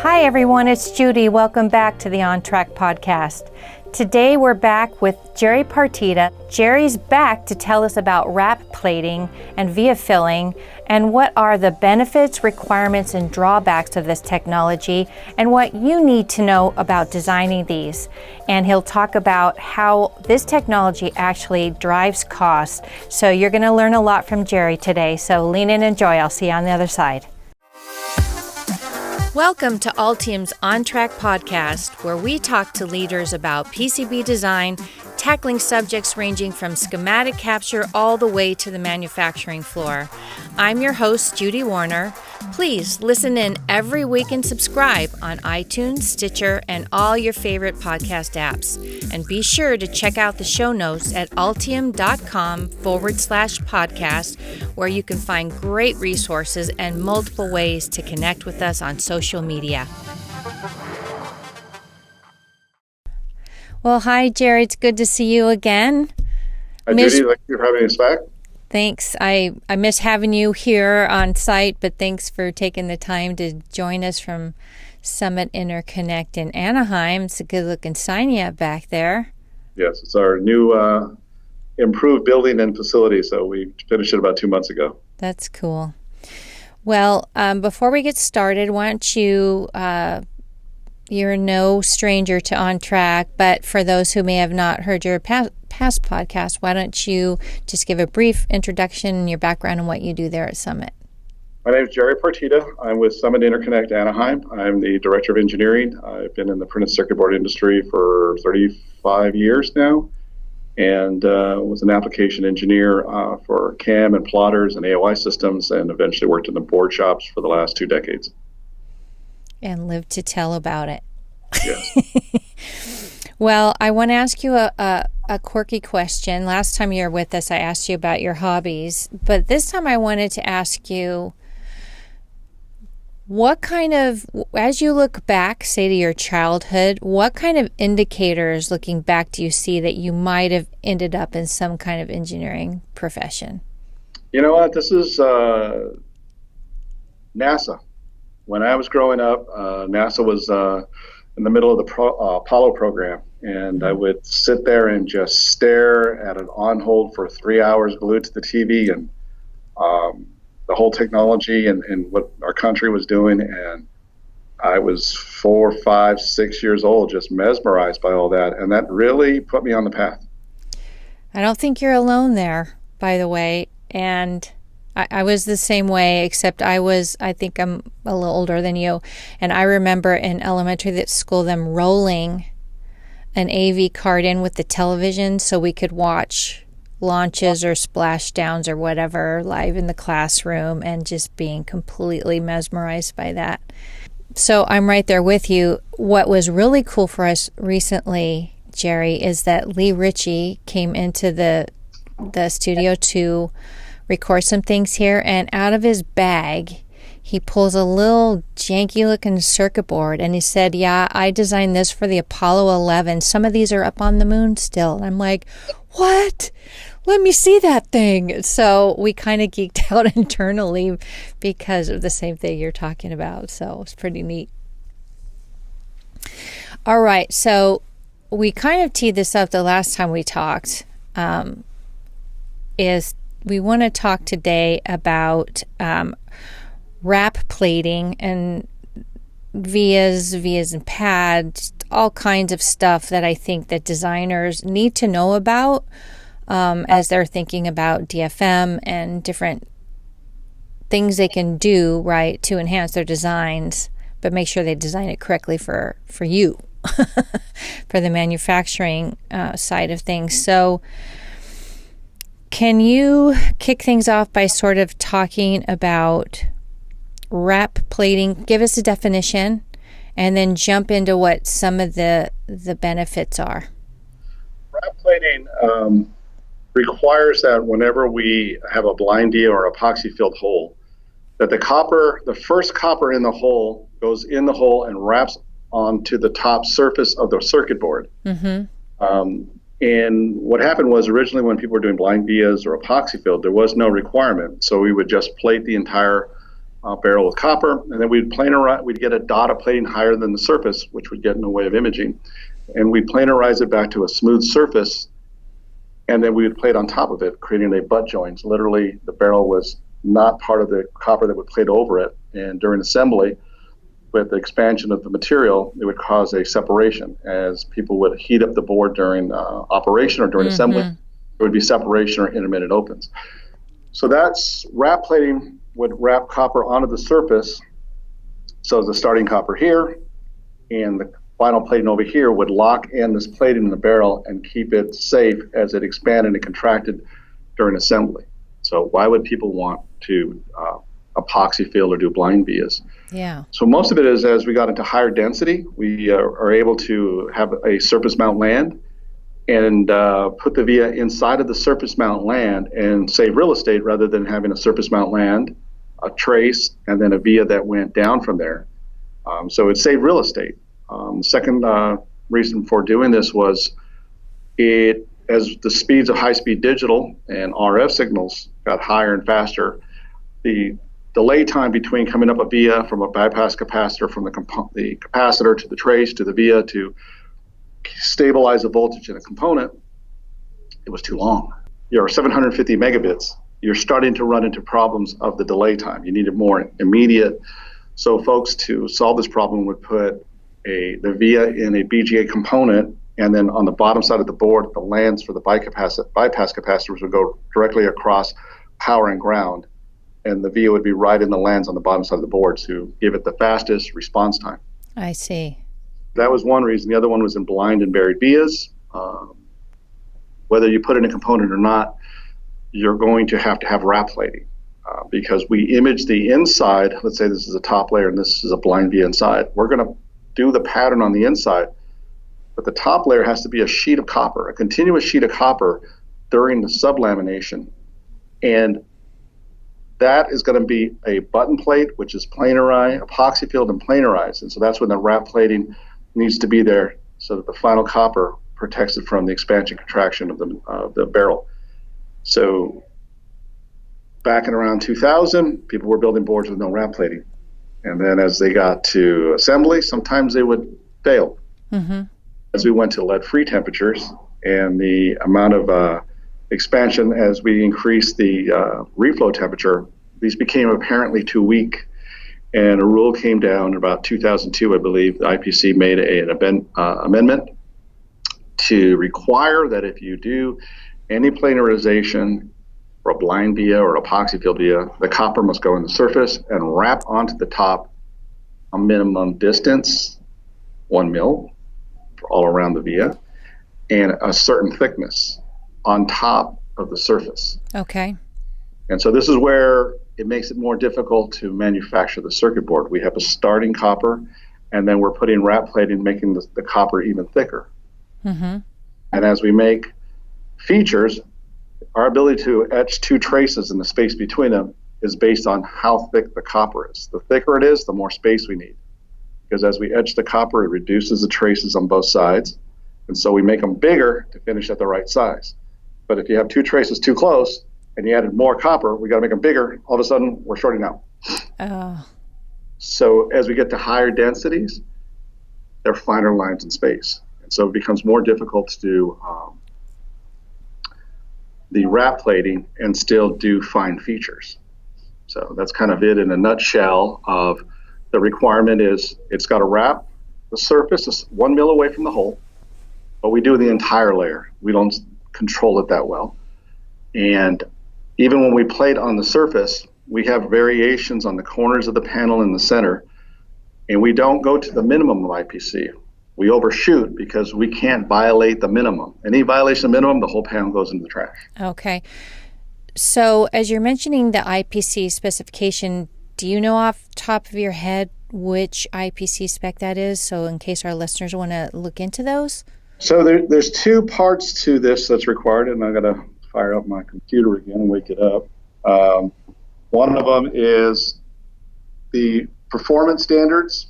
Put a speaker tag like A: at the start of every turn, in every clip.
A: Hi everyone, it's Judy. Welcome back to the OnTrack podcast. Today we're back with Gerry Partida. Gerry's back to tell us about wrap plating and via filling and what are the benefits, requirements, and drawbacks of this technology and what you need to know about designing these. And he'll talk about how this technology actually drives costs. So you're going to learn a lot from Gerry today. So lean in and enjoy. I'll see you on the other side. Welcome to Altium's OnTrack podcast, where we talk to leaders about PCB design, tackling subjects ranging from schematic capture all the way to the manufacturing floor. I'm your host, Judy Warner. Please listen in every week and subscribe on iTunes, Stitcher, and all your favorite podcast apps. And be sure to check out the show notes at altium.com/podcast, where you can find great resources and multiple ways to connect with us on social media. Well, hi, Gerry. It's good to see you again.
B: Hi, Judy. Thank you for having us back.
A: Thanks. I miss having you here on site, but thanks for taking the time to join us from Summit Interconnect in Anaheim. It's a good-looking sign you have back there.
B: Yes, it's our new improved building and facility, so we finished it about 2 months ago.
A: That's cool. Well, before we get started, why don't you... You're no stranger to OnTrack, but for those who may have not heard your past podcast, why don't you just give a brief introduction and your background and what you do there at Summit?
B: My name is Gerry Partida. I'm with Summit Interconnect Anaheim. I'm the Director of Engineering. I've been in the printed circuit board industry for 35 years now, and was an application engineer for CAM and plotters and AOI systems, and eventually worked in the board shops for the last 2 decades.
A: And live to tell about it.
B: Yes.
A: Well, I want to ask you a quirky question. Last time you were with us, I asked you about your hobbies. But this time I wanted to ask you, what kind of, as you look back, say to your childhood, what kind of indicators looking back do you see that you might have ended up in some kind of engineering profession?
B: You know what? This is NASA. When I was growing up, NASA was in the middle of the Apollo program, and I would sit there and just stare at it on hold for 3 hours glued to the TV and the whole technology and what our country was doing. And I was 4, 5, 6 years old, just mesmerized by all that, and that really put me on the path.
A: I don't think you're alone there, by the way, and I was the same way, except I think I'm a little older than you. And I remember in elementary school them rolling an AV card in with the television so we could watch launches or splashdowns or whatever live in the classroom, and just being completely mesmerized by that. So I'm right there with you. What was really cool for us recently, Gerry, is that Lee Ritchie came into the studio to record some things here, and out of his bag he pulls a little janky looking circuit board, and he said, yeah, I designed this for the Apollo 11. Some of these are up on the moon still. And I'm like, what? Let me see that thing. So we kind of geeked out internally because of the same thing you're talking about. So it's pretty neat. All right, so we kind of teed this up the last time we talked, is we want to talk today about wrap plating and vias and pads, all kinds of stuff that I think that designers need to know about as they're thinking about DFM and different things they can do, right, to enhance their designs, but make sure they design it correctly for you, for the manufacturing side of things. So can you kick things off by sort of talking about wrap plating? Give us a definition, and then jump into what some of the benefits are.
B: Wrap plating requires that whenever we have a blind via or epoxy filled hole, that the first copper in the hole goes in the hole and wraps onto the top surface of the circuit board. Mm-hmm. And what happened was, originally when people were doing blind vias or epoxy filled, there was no requirement. So we would just plate the entire barrel with copper, and then we'd get a dot of plating higher than the surface, which would get in the way of imaging, and we'd planarize it back to a smooth surface, and then we would plate on top of it, creating a butt joint. Literally, the barrel was not part of the copper that would plate over it, and during assembly, with the expansion of the material, it would cause a separation. As people would heat up the board during operation or during assembly, there would be separation or intermittent opens. So that's wrap plating would wrap copper onto the surface. So the starting copper here and the final plating over here would lock in this plating in the barrel and keep it safe as it expanded and contracted during assembly. So why would people want to epoxy fill or do blind vias?
A: Yeah.
B: So most of it is, as we got into higher density, we are able to have a surface mount land and put the via inside of the surface mount land and save real estate rather than having a surface mount land, a trace, and then a via that went down from there. So it saved real estate. Second reason for doing this was as the speeds of high-speed digital and RF signals got higher and faster, the delay time between coming up a via from a bypass capacitor from the capacitor to the trace to the via to stabilize the voltage in a component, it was too long. You're 750 megabits. You're starting to run into problems of the delay time. You needed more immediate. So folks, to solve this problem, would put the via in a BGA component, and then on the bottom side of the board, the lands for the bypass capacitors would go directly across power and ground, and the via would be right in the lands on the bottom side of the board to give it the fastest response time.
A: I see.
B: That was one reason. The other one was in blind and buried vias. Whether you put in a component or not, you're going to have wrap plating because we image the inside. Let's say this is a top layer and this is a blind via inside. We're going to do the pattern on the inside, but the top layer has to be a sheet of copper, a continuous sheet of copper during the sublamination. And that is going to be a button plate, which is planarized, epoxy filled and planarized. And so that's when the wrap plating needs to be there so that the final copper protects it from the expansion contraction of the barrel. So back in around 2000, people were building boards with no wrap plating. And then as they got to assembly, sometimes they would fail. As we went to lead-free temperatures and the amount of expansion as we increased the reflow temperature, these became apparently too weak. And a rule came down in about 2002, I believe. The IPC made an amendment to require that if you do any planarization for a blind via or epoxy filled via, the copper must go in the surface and wrap onto the top a minimum distance, 1 mil, all around the via, and a certain thickness on top of the surface.
A: Okay.
B: And so this is where it makes it more difficult to manufacture the circuit board. We have a starting copper, and then we're putting wrap plating, making the copper even thicker. And as we make features, our ability to etch two traces in the space between them is based on how thick the copper is. The thicker it is, the more space we need. Because as we etch the copper, it reduces the traces on both sides. And so we make them bigger to finish at the right size. But if you have two traces too close and you added more copper, we got to make them bigger. All of a sudden, we're shorting out. So as we get to higher densities, there are finer lines in space. And so it becomes more difficult to do the wrap plating and still do fine features. So that's kind of it in a nutshell of the requirement is it's got to wrap the surface 1 mil away from the hole, but we do the entire layer. We don't control it that well. And even when we plate on the surface, we have variations on the corners of the panel in the center, and we don't go to the minimum of IPC. We overshoot because we can't violate the minimum. Any violation of minimum, the whole panel goes into the trash.
A: Okay. So as you're mentioning the IPC specification, do you know off the top of your head which IPC spec that is? So in case our listeners want to look into those?
B: So there's two parts to this that's required, and I'm going to fire up my computer again and wake it up. One of them is the performance standards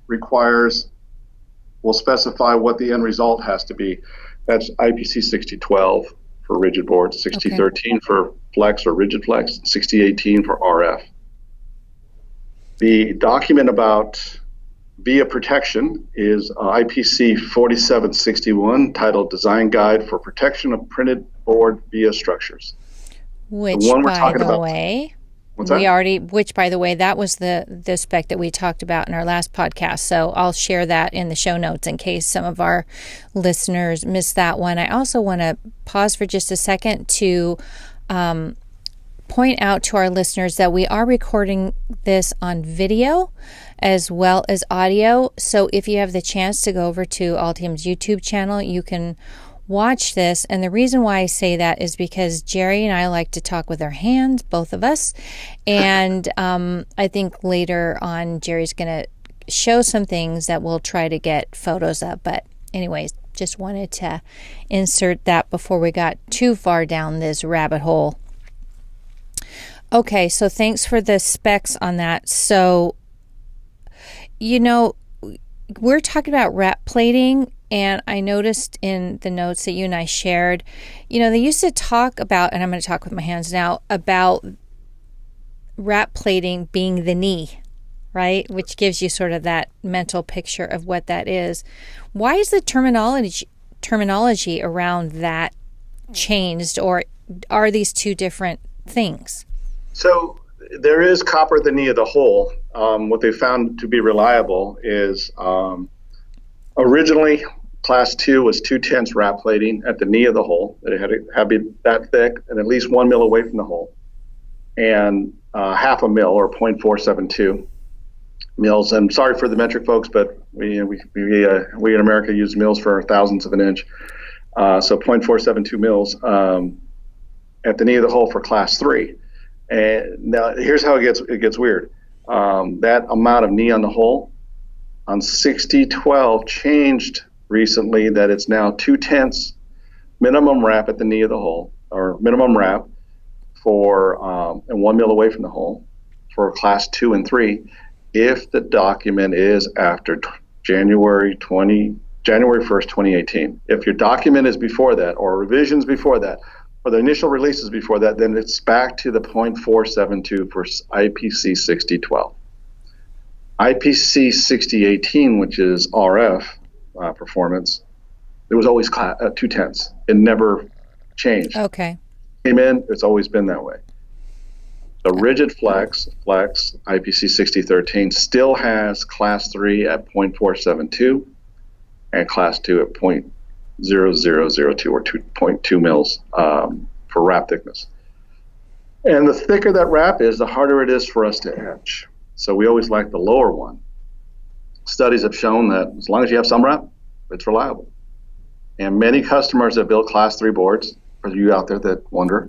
B: will specify what the end result has to be. That's IPC 6012 for rigid boards, 6013 for flex or rigid flex, 6018 for RF. The document about via protection is IPC 4761, titled Design Guide for Protection of Printed Board Via Structures.
A: Which,
B: the one we're
A: by
B: talking
A: the
B: about,
A: way,
B: what's that?
A: which, by the way, that was the spec that we talked about in our last podcast. So I'll share that in the show notes in case some of our listeners missed that one. I also want to pause for just a second to point out to our listeners that we are recording this on video as well as audio. So if you have the chance to go over to Altium's YouTube channel, you can watch this. And the reason why I say that is because Gerry and I like to talk with our hands, both of us. And I think later on, Gerry's going to show some things that we'll try to get photos of. But anyways, just wanted to insert that before we got too far down this rabbit hole. Okay, so thanks for the specs on that. So, we're talking about wrap plating, and I noticed in the notes that you and I shared, they used to talk about, and I'm going to talk with my hands now, about wrap plating being the knee, right? Which gives you sort of that mental picture of what that is. Why is the terminology around that changed, or are these two different things?
B: So there is copper at the knee of the hole. What they found to be reliable is originally class 2 was 2/10 wrap plating at the knee of the hole. It had to be that thick and at least 1 mil away from the hole, and half a mil, or 0.472 mils. And sorry for the metric folks, but we in America use mils for thousandths of an inch. So 0.472 mils at the knee of the hole for class 3. And now here's how it gets weird. That amount of knee on the hole on 6012 changed recently, that it's now 2/10 minimum wrap at the knee of the hole, or minimum wrap for and 1 mil away from the hole for class 2 and 3, if the document is after January 1st, 2018. If your document is before that, or revisions before that, or the initial releases before that, then it's back to the 0.472 for IPC 6012. IPC 6018, which is RF performance, it was always 2/10. It never changed.
A: Okay.
B: Came in, it's always been that way. The rigid flex IPC 6013 still has class 3 at 0.472 and class 2 at 0.0002 or 2.2 mils for wrap thickness. And the thicker that wrap is, the harder it is for us to etch. So we always like the lower one. Studies have shown that as long as you have some wrap, it's reliable. And many customers have built class 3 boards, for you out there that wonder,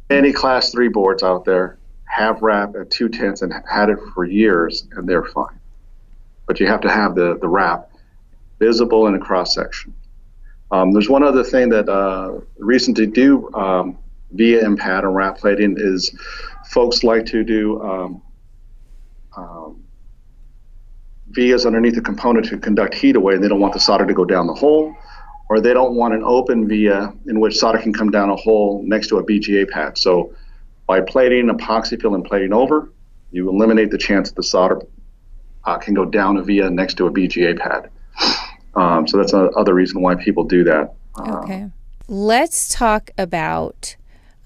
B: many class 3 boards out there have wrap at 2/10 and had it for years, and they're fine. But you have to have the wrap visible in a cross section. There's one other thing that recently do via impact and wrap plating is folks like to do vias underneath the component to conduct heat away. They don't want the solder to go down the hole, or they don't want an open via in which solder can come down a hole next to a BGA pad. So by plating epoxy fill and plating over, you eliminate the chance that the solder can go down a via next to a BGA pad. So that's another reason why people do that.
A: Okay. Let's talk about,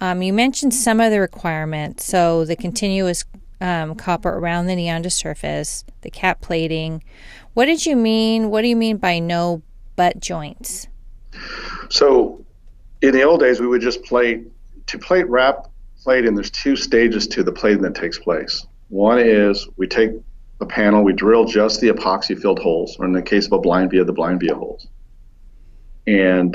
A: you mentioned some of the requirements. So the continuous copper around the neon to surface, the cap plating. What did you mean? What do you mean by no butt joints?
B: So in the old days, we would just plate wrap plating. There's 2 stages to the plating that takes place. One is we take the panel, we drill just the epoxy filled holes, or in the case of a blind via, the blind via holes. And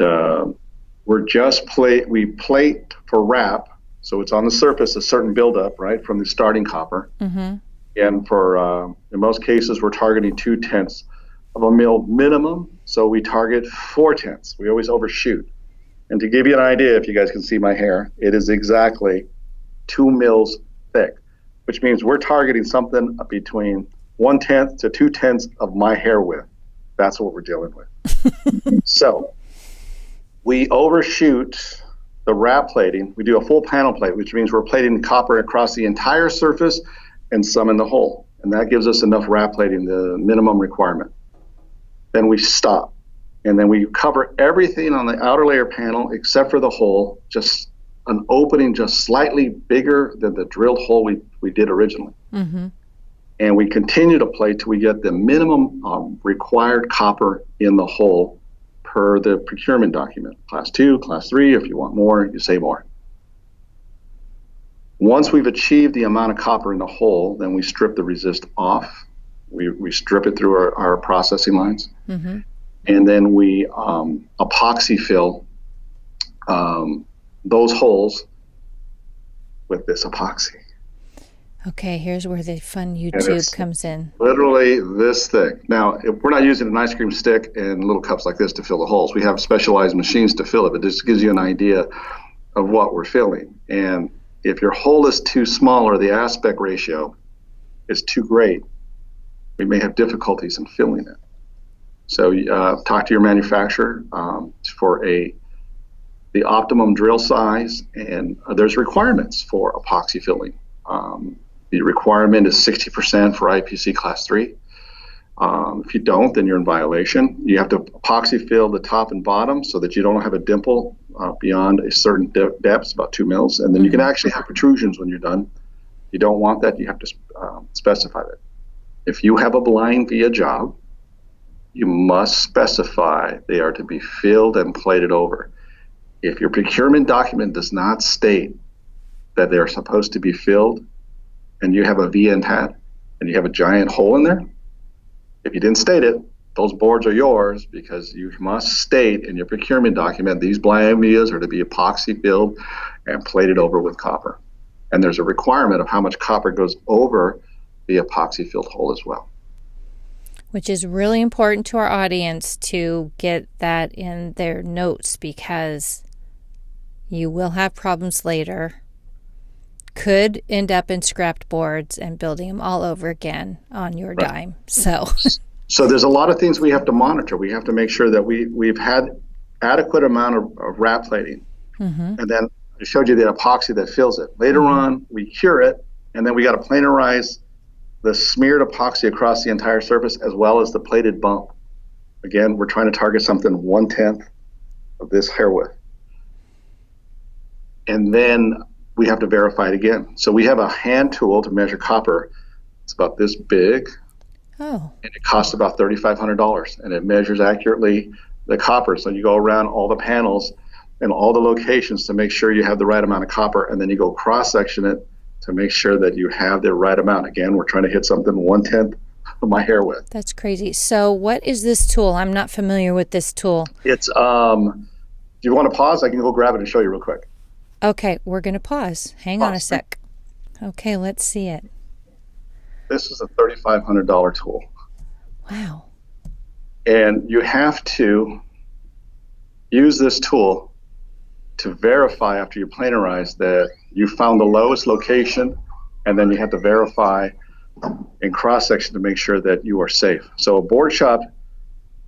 B: we plate for wrap, so it's on the surface a certain buildup, right, from the starting copper. Mm-hmm. And for in most cases, we're targeting 2/10 of a mil minimum, so we target 4/10. We always overshoot. And to give you an idea, if you guys can see my hair, it is exactly 2 mils thick, which means we're targeting something between 1/10 to 2/10 of my hair width. That's what we're dealing with. So we overshoot the wrap plating. We do a full panel plate, which means we're plating copper across the entire surface and some in the hole. and that gives us enough wrap plating, the minimum requirement. Then we stop, and then we cover everything on the outer layer panel except for the hole, just an opening just slightly bigger than the drilled hole we did originally.
A: Mm-hmm.
B: And we continue to plate till we get the minimum required copper in the hole per the procurement document. Class 2, Class 3, if you want more, you say more. Once we've achieved the amount of copper in the hole, then we strip the resist off. We strip it through our processing lines.
A: Mm-hmm.
B: And then we epoxy fill those holes with this epoxy.
A: Okay, here's where the fun YouTube comes in.
B: Literally this thick. Now, we're not using an ice cream stick and little cups like this to fill the holes. We have specialized machines to fill it, but this gives you an idea of what we're filling. And if your hole is too small or the aspect ratio is too great, we may have difficulties in filling it. So talk to your manufacturer for the optimum drill size, and there's requirements for epoxy filling. The requirement is 60% for IPC Class 3. If you don't, then you're in violation. You have to epoxy fill the top and bottom so that you don't have a dimple beyond a certain depth, about 2 mils, and then you can actually have protrusions when you're done. You don't want that, you have to specify that. If you have a blind via job, you must specify they are to be filled and plated over. If your procurement document does not state that they're supposed to be filled, and you have a V-end hat and you have a giant hole in there, if you didn't state it, those boards are yours, because you must state in your procurement document these blind vias are to be epoxy filled and plated over with copper. And there's a requirement of how much copper goes over the epoxy filled hole as well.
A: Which is really important to our audience to get that in their notes, because you will have problems later. Could end up in scrapped boards and building them all over again on your dime. So
B: there's a lot of things we have to monitor. We have to make sure that we've had adequate amount of wrap plating. Mm-hmm. And then I showed you the epoxy that fills it. Later on, we cure it, and then we got to planarize the smeared epoxy across the entire surface as well as the plated bump. Again, we're trying to target something 1/10 of this hair width. And then we have to verify it again. So we have a hand tool to measure copper. It's about this big.
A: Oh.
B: And it costs about $3,500, and it measures accurately the copper. So you go around all the panels and all the locations to make sure you have the right amount of copper, and then you go cross-section it to make sure that you have the right amount. Again, we're trying to hit something 1/10 of my hair width.
A: That's crazy. So what is this tool? I'm not familiar with this tool.
B: It's, do you want to pause? I can go grab it and show you real quick.
A: Okay, we're going to pause. Hang on a sec. Okay, let's see it.
B: This is a $3,500 tool.
A: Wow.
B: And you have to use this tool to verify after you planarize that you found the lowest location, and then you have to verify in cross-section to make sure that you are safe. So a board shop,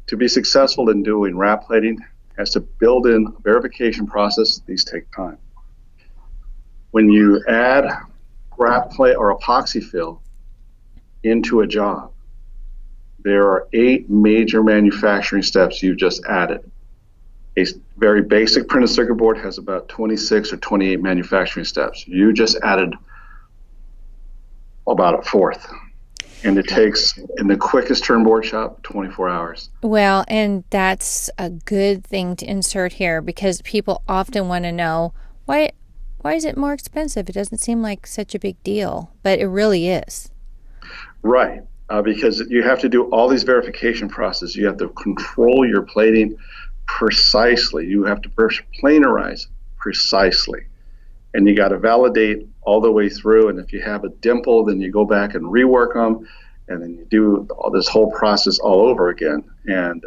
B: to be successful in doing wrap plating, has to build in a verification process. These take time. When you add wrap plate or epoxy fill into a job, there are 8 major manufacturing steps you've just added. A very basic printed circuit board has about 26 or 28 manufacturing steps. You just added about a fourth. And it takes, in the quickest turn board shop, 24 hours.
A: Well, and that's a good thing to insert here, because people often want to know, why is it more expensive? It doesn't seem like such a big deal, but it really is.
B: Right, because you have to do all these verification processes. You have to control your plating precisely. You have to planarize precisely. And you got to validate all the way through. And if you have a dimple, then you go back and rework them. And then you do all this whole process all over again. And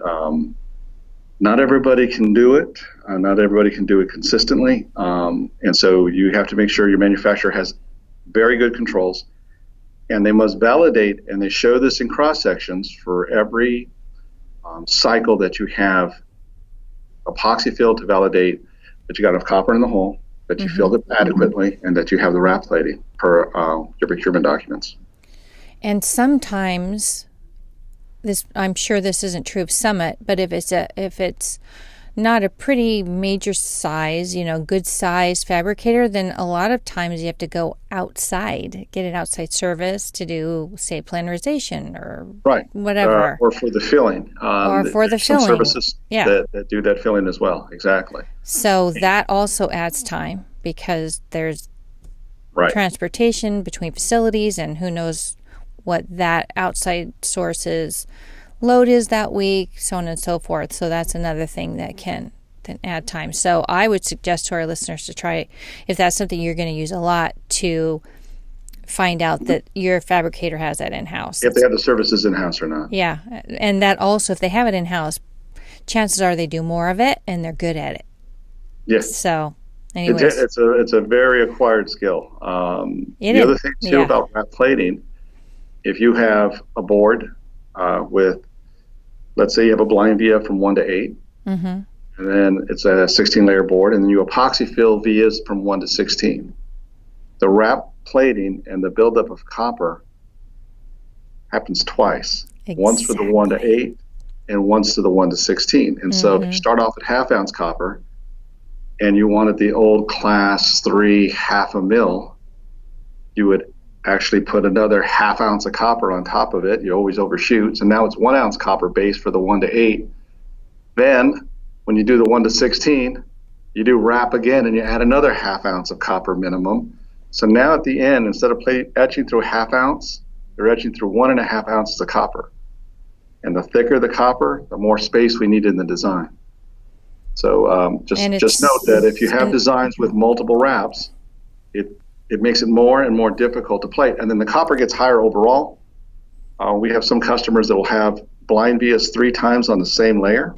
B: not everybody can do it. Not everybody can do it consistently. And so you have to make sure your manufacturer has very good controls. And they must validate, and they show this in cross-sections for every cycle that you have epoxy fill to validate that you got enough copper in the hole, that you filled it adequately, and that you have the wrap plating per your procurement documents.
A: And sometimes I'm sure this isn't true of Summit, but if it's not a pretty major size, good size fabricator, then a lot of times you have to go outside, get an outside service to do, say, planarization or whatever.
B: Or for the filling. Some services that do that filling as well. Exactly.
A: So that also adds time because there's transportation between facilities, and who knows what that outside source's load is that week, so on and so forth. So that's another thing that can then add time. So I would suggest to our listeners to try, if that's something you're going to use a lot, to find out that your fabricator has that in-house.
B: If they have the services in-house or not.
A: Yeah. And that also, if they have it in-house, chances are they do more of it and they're good at it.
B: Yes.
A: So anyways.
B: It's a very acquired skill. The other thing too about wrap plating, if you have a board with, let's say you have a blind via from 1 to 8, and then it's a 16-layer board, and then you epoxy fill vias from 1 to 16. The wrap plating and the buildup of copper happens twice.
A: Exactly.
B: Once for the 1 to 8 and once to the 1 to 16. And so if you start off at half-ounce copper and you wanted the old class 3 half a mil, you would actually put another half ounce of copper on top of it. You always overshoot. So now it's 1 ounce copper base for the 1 to 8. Then when you do the 1 to 16, you do wrap again and you add another half ounce of copper minimum. So now at the end, instead of etching through half ounce, you're etching through 1.5 ounces of copper. And the thicker the copper, the more space we need in the design. So just note that if you have designs with multiple wraps, it makes it more and more difficult to plate. And then the copper gets higher overall. We have some customers that will have blind vias 3 times on the same layer.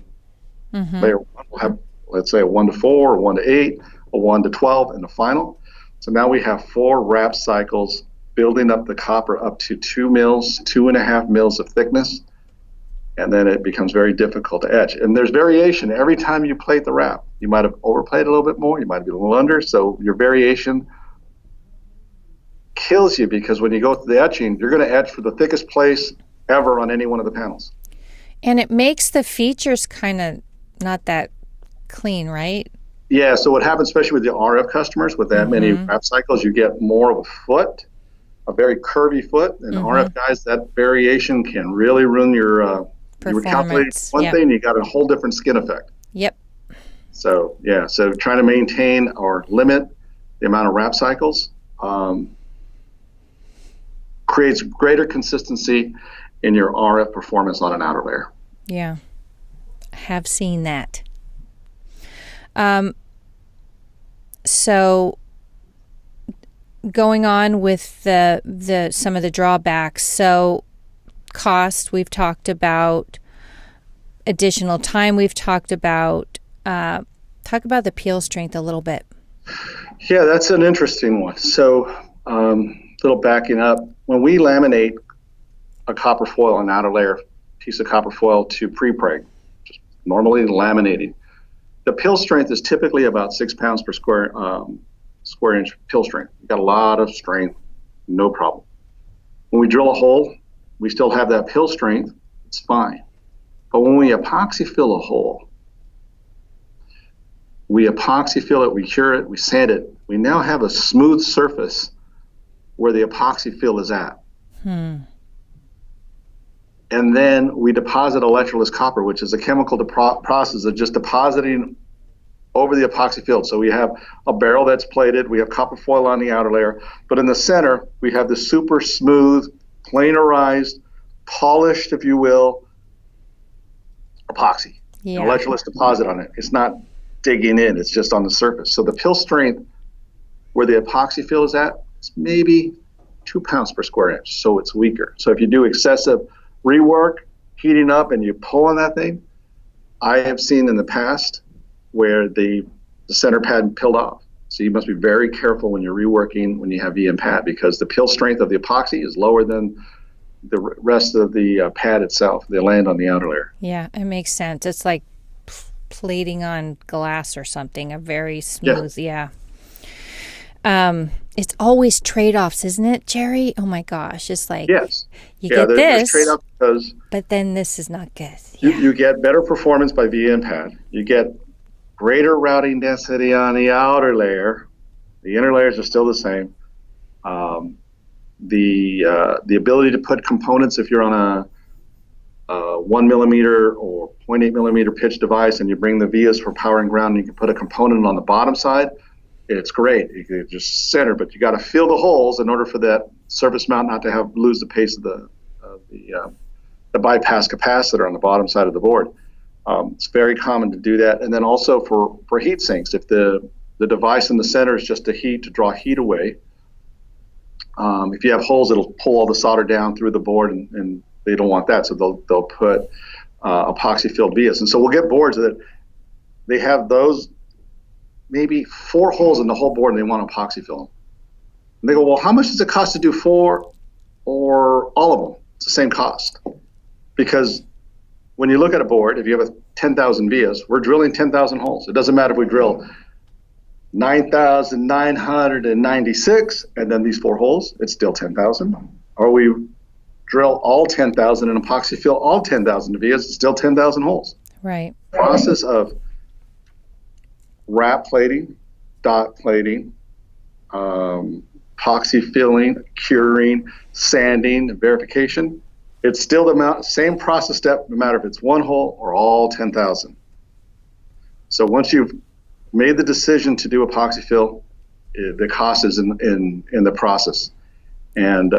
B: Layer 1 will have, let's say, a 1 to 4, or 1 to 8, a 1 to 12 in the final. So now we have 4 wrap cycles building up the copper up to 2 mils, 2.5 mils of thickness. And then it becomes very difficult to etch. And there's variation every time you plate the wrap. You might have overplayed a little bit more, you might be a little under. So your variation kills you, because when you go through the etching, you're going to etch for the thickest place ever on any one of the panels.
A: And it makes the features kind of not that clean, right?
B: Yeah, so what happens, especially with the RF customers, with that many wrap cycles, you get more of a foot, a very curvy foot. And RF guys, that variation can really ruin your you were calculating one thing, you got a whole different skin effect.
A: Yep.
B: So, so trying to maintain or limit the amount of wrap cycles creates greater consistency in your RF performance on an outer layer.
A: Yeah, I have seen that. So going on with the some of the drawbacks. So cost, we've talked about. Additional time, we've talked about. Talk about the peel strength a little bit.
B: Yeah, that's an interesting one. So little backing up, when we laminate a copper foil, an outer layer piece of copper foil to pre-preg, just normally laminating, the peel strength is typically about 6 pounds per square inch peel strength. You've got a lot of strength, no problem. When we drill a hole, we still have that peel strength, it's fine. But when we epoxy fill a hole, we epoxy fill it, we cure it, we sand it, we now have a smooth surface where the epoxy fill is at. And then we deposit electrolysis copper, which is a chemical process of just depositing over the epoxy fill. So we have a barrel that's plated, we have copper foil on the outer layer, but in the center, we have the super smooth, planarized, polished, if you will, epoxy. An electrolysis deposit on it. It's not digging in, it's just on the surface. So the peel strength where the epoxy fill is at, it's maybe 2 pounds per square inch, so it's weaker. So if you do excessive rework, heating up, and you pull on that thing, I have seen in the past where the center pad peeled off. So you must be very careful when you're reworking when you have VM pad, because the peel strength of the epoxy is lower than the rest of the pad itself. They land on the outer layer.
A: Yeah, it makes sense. It's like plating on glass or something, a very smooth, it's always trade-offs, isn't it, Gerry? Oh my gosh, it's like
B: Yes.
A: you get
B: There's
A: this,
B: trade-offs because
A: but then this is not good.
B: you get better performance by via and pad. You get greater routing density on the outer layer. The inner layers are still the same. The ability to put components, if you're on a 1 millimeter or 0.8 millimeter pitch device and you bring the vias for power and ground, and you can put a component on the bottom side, it's great. You can just center, but you got to fill the holes in order for that surface mount not to lose the pace of the bypass capacitor on the bottom side of the board. It's very common to do that. And then also for heat sinks, if the device in the center is just to draw heat away, if you have holes, it'll pull all the solder down through the board, and they don't want that, so they'll put epoxy filled vias. And so we'll get boards that they have those maybe 4 holes in the whole board, and they want to epoxy fill them. And they go, well, how much does it cost to do 4 or all of them? It's the same cost. Because when you look at a board, if you have 10,000 vias, we're drilling 10,000 holes. It doesn't matter if we drill 9,996 and then these 4 holes, it's still 10,000. Or we drill all 10,000 and epoxy fill all 10,000 vias, it's still 10,000 holes.
A: Right.
B: Process of wrap plating, dot plating, epoxy filling, curing, sanding, verification. It's still the same process step, no matter if it's 1 hole or all 10,000. So once you've made the decision to do epoxy fill, the cost is in the process. And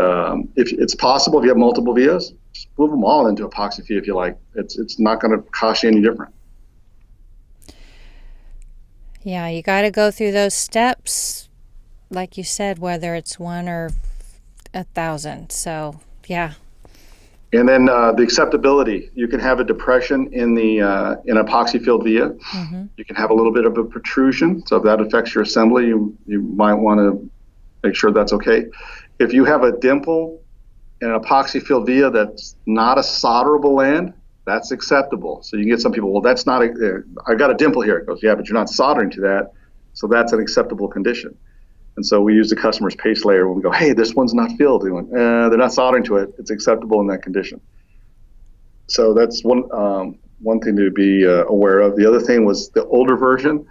B: if it's possible, if you have multiple vias, just move them all into epoxy fill if you like. It's not going to cost you any different.
A: Yeah, you got to go through those steps, like you said, whether it's 1 or 1,000. So, yeah.
B: And then the acceptability. You can have a depression in in epoxy filled via. Mm-hmm. You can have a little bit of a protrusion. So if that affects your assembly, you might want to make sure that's okay. If you have a dimple in an epoxy filled via that's not a solderable end, that's acceptable. So you can get some people, well, that's not I got a dimple here. It goes, yeah, but you're not soldering to that. So that's an acceptable condition. And so we use the customer's paste layer when we go, hey, this one's not filled. They went, they're not soldering to it. It's acceptable in that condition. So that's one thing to be aware of. The other thing was the older version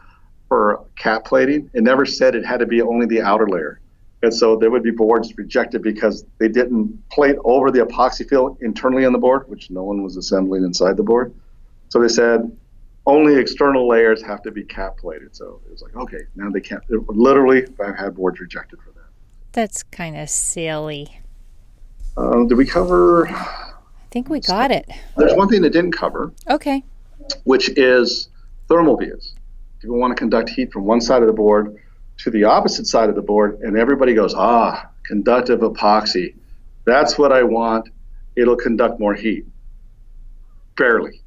B: for cap plating. It never said it had to be only the outer layer. And so there would be boards rejected because they didn't plate over the epoxy fill internally on the board, which no one was assembling inside the board. So they said only external layers have to be cap plated. So it was like, okay, now they can't. Literally, I've had boards rejected for that.
A: That's kind of silly.
B: Did we cover?
A: I think we got it.
B: There's one thing that didn't cover.
A: Okay.
B: Which is thermal vias. People want to conduct heat from one side of the board to the opposite side of the board, and everybody goes, conductive epoxy. That's what I want. It'll conduct more heat. Barely.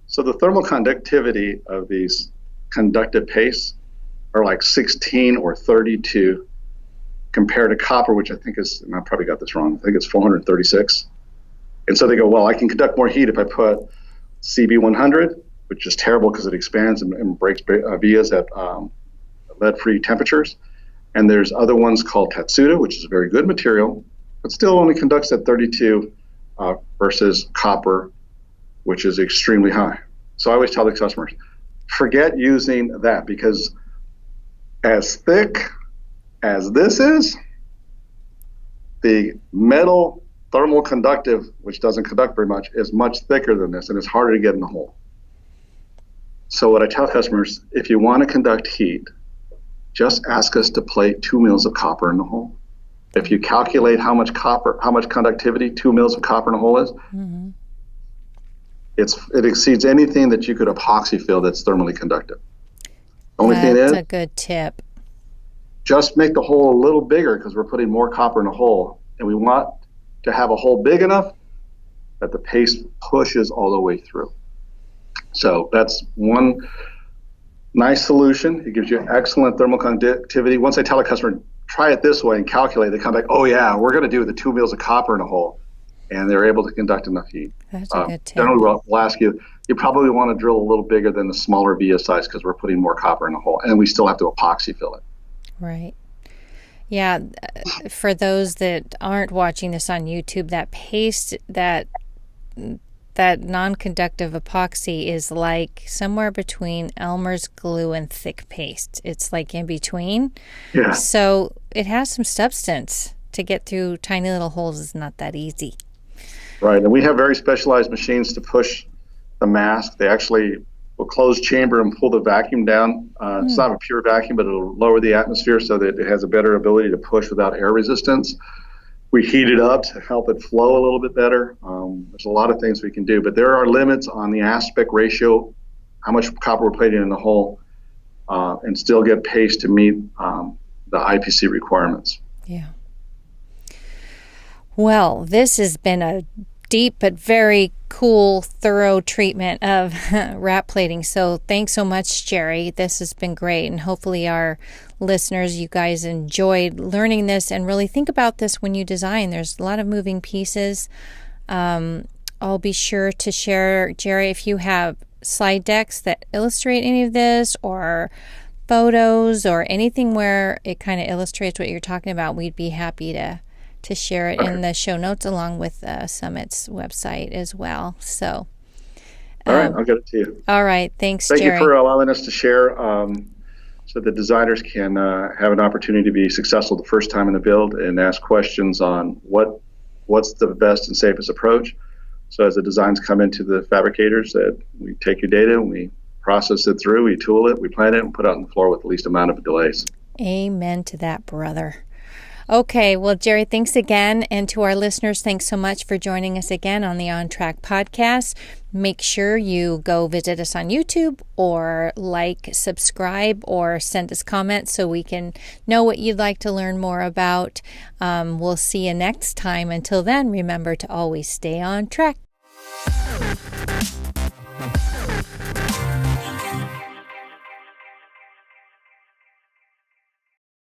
B: So the thermal conductivity of these conductive pastes are like 16 or 32 compared to copper, which I think is, and I probably got this wrong, I think it's 436. And so they go, well, I can conduct more heat if I put CB100, which is terrible because it expands and breaks vias at lead-free temperatures. And there's other ones called Tatsuda, which is a very good material, but still only conducts at 32 versus copper, which is extremely high. So I always tell the customers, forget using that, because as thick as this is, the metal thermal conductive, which doesn't conduct very much, is much thicker than this, and it's harder to get in the hole. So what I tell customers, if you want to conduct heat, just ask us to plate 2 mils of copper in the hole. If you calculate how much conductivity 2 mils of copper in a hole is, mm-hmm. It exceeds anything that you could epoxy fill that's thermally conductive. Only thing is,
A: that's a good tip.
B: Just make the hole a little bigger, because we're putting more copper in a hole, and we want to have a hole big enough that the paste pushes all the way through. So that's one nice solution. It gives you excellent thermal conductivity. Once I tell a customer, try it this way and calculate, they come back, oh yeah, we're going to do the 2 mils of copper in a hole. And they're able to conduct enough heat.
A: That's a good tip.
B: Generally, we'll ask you, you probably want to drill a little bigger than the smaller via size, because we're putting more copper in the hole, and we still have to epoxy fill it.
A: Right. Yeah, for those that aren't watching this on YouTube, that paste, that non-conductive epoxy is like somewhere between Elmer's glue and thick paste. It's like in between.
B: Yeah.
A: So it has some substance. To get through tiny little holes is not that easy.
B: Right, and we have very specialized machines to push the mask. They actually will close chamber and pull the vacuum down. It's not a pure vacuum, but it'll lower the atmosphere so that it has a better ability to push without air resistance. We heat it up to help it flow a little bit better. There's a lot of things we can do, but there are limits on the aspect ratio, how much copper we're plating in the hole, and still get paste to meet the IPC requirements.
A: Yeah. Well, this has been a deep but very cool, thorough treatment of wrap plating. So thanks so much, Gerry. This has been great. And hopefully our listeners, you guys enjoyed learning this and really think about this when you design. There's a lot of moving pieces. I'll be sure to share, Gerry, if you have slide decks that illustrate any of this or photos or anything where it kind of illustrates what you're talking about, we'd be happy to share it in the show notes along with Summit's website as well. So,
B: all right, I'll get it to you.
A: All right, thanks,
B: Thank
A: Gerry.
B: you for allowing us to share, so the designers can have an opportunity to be successful the first time in the build and ask questions on what's the best and safest approach. So as the designs come into the fabricators, that we take your data, we process it through, we tool it, we plan it, and put it on the floor with the least amount of delays.
A: Amen to that, brother. Okay, well, Gerry, thanks again. And to our listeners, thanks so much for joining us again on the OnTrack podcast. Make sure you go visit us on YouTube or like, subscribe, or send us comments so we can know what you'd like to learn more about. We'll see you next time. Until then, remember to always stay on track.